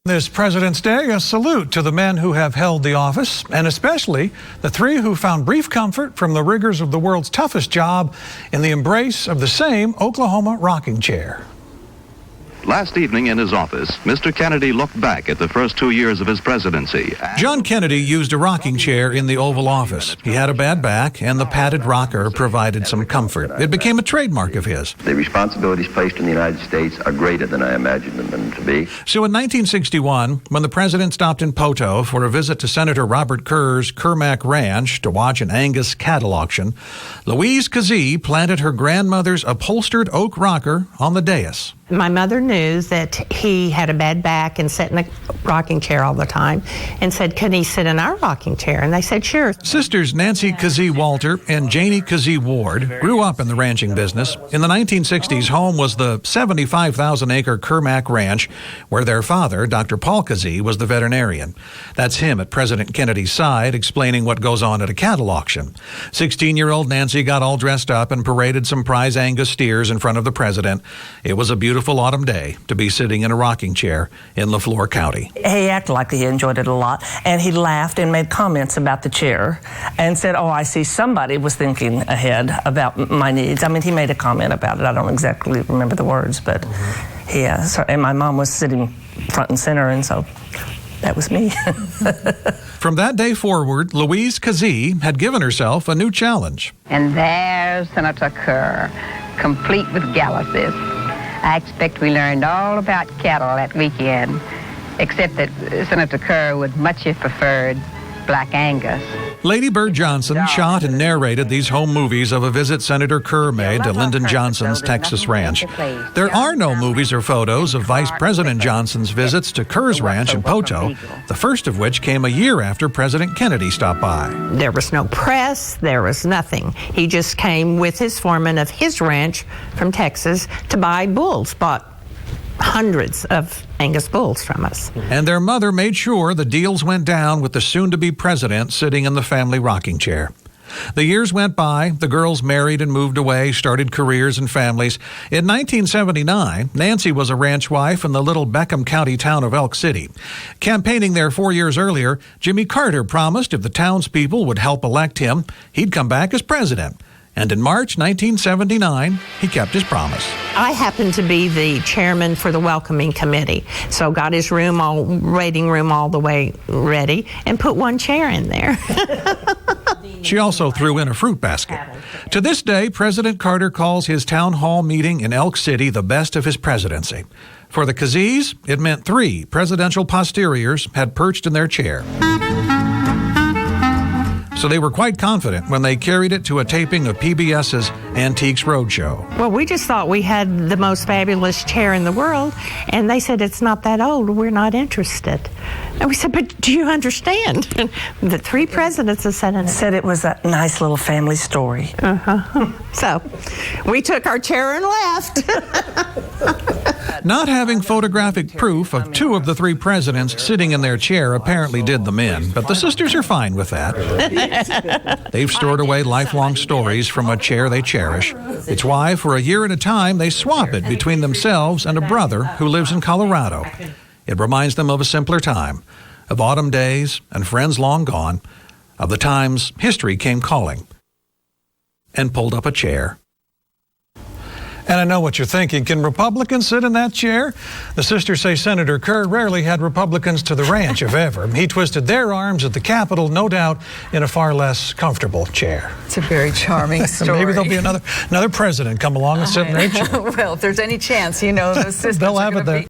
This President's Day, a salute to the men who have held the office, and especially the three who found brief comfort from the rigors of the world's toughest job in the embrace of the same Oklahoma rocking chair. Last evening in his office, Mr. Kennedy looked back at the first 2 years of his presidency. John Kennedy used a rocking chair in the Oval Office. He had a bad back, and the padded rocker provided some comfort. It became a trademark of his. The responsibilities placed in the United States are greater than I imagined them to be. So in 1961, when the president stopped in Poto for a visit to Senator Robert Kerr's Kermack Ranch to watch an Angus cattle auction, Louise Keesee planted her grandmother's upholstered oak rocker on the dais. My mother knew that he had a bad back and sat in a rocking chair all the time and said, "Can he sit in our rocking chair?" And they said, "Sure." Sisters Nancy Keesee Walter and Janie Keesee Ward grew up in the ranching business. In the 1960s, home was the 75,000-acre Kermack Ranch, where their father, Dr. Paul Keesee, was the veterinarian. That's him at President Kennedy's side explaining what goes on at a cattle auction. 16-year-old Nancy got all dressed up and paraded some prize Angus steers in front of the president. It was a beautiful autumn day to be sitting in a rocking chair in LaFleur County. He acted like he enjoyed it a lot, and he laughed and made comments about the chair and said, "Oh, I see somebody was thinking ahead about my needs." I mean, he made a comment about it. I don't exactly remember the words, but yeah. So, and my mom was sitting front and center, and so that was me. From that day forward, Louise Keesee had given herself a new challenge. And there's Senator Kerr, complete with galluses. I expect we learned all about cattle that weekend, except that Senator Kerr would much have preferred Black Angus. Lady Bird Johnson shot and narrated these home movies of a visit Senator Kerr made to Lyndon Johnson's Texas ranch. There are no movies or photos of Vice President Johnson's visits to Kerr's ranch in Poto, the first of which came a year after President Kennedy stopped by. There was no press, there was nothing. He just came with his foreman of his ranch from Texas to buy bulls, bought hundreds of Angus bulls from us. And their mother made sure the deals went down with the soon-to-be president sitting in the family rocking chair. The years went by, the girls married and moved away, started careers and families. In 1979, Nancy was a ranch wife in the little Beckham County town of Elk City. Campaigning there 4 years earlier, Jimmy Carter promised if the townspeople would help elect him, he'd come back as president. And in March 1979, he kept his promise. I happened to be the chairman for the welcoming committee, so got his waiting room all the way ready and put one chair in there. She also threw in a fruit basket. To this day, President Carter calls his town hall meeting in Elk City the best of his presidency. For the Keesees, it meant 3 presidential posteriors had perched in their chair. So they were quite confident when they carried it to a taping of PBS's Antiques Roadshow. Well, we just thought we had the most fabulous chair in the world, and they said, "It's not that old, we're not interested." And we said, "But do you understand?" The 3 presidents have said it. Said it was a nice little family story. So we took our chair and left. Not having photographic proof of 2 of the 3 presidents sitting in their chair apparently did them in, but the sisters are fine with that. They've stored away lifelong stories from a chair they cherish. It's why, for a year at a time, they swap it between themselves and a brother who lives in Colorado. It reminds them of a simpler time, of autumn days and friends long gone, of the times history came calling and pulled up a chair. And I know what you're thinking. Can Republicans sit in that chair? The sisters say Senator Kerr rarely had Republicans to the ranch, if ever. He twisted their arms at the Capitol, no doubt, in a far less comfortable chair. It's a very charming story. Maybe there'll be another president come along and sit in their chair. Well, if there's any chance, the sisters they'll have it there.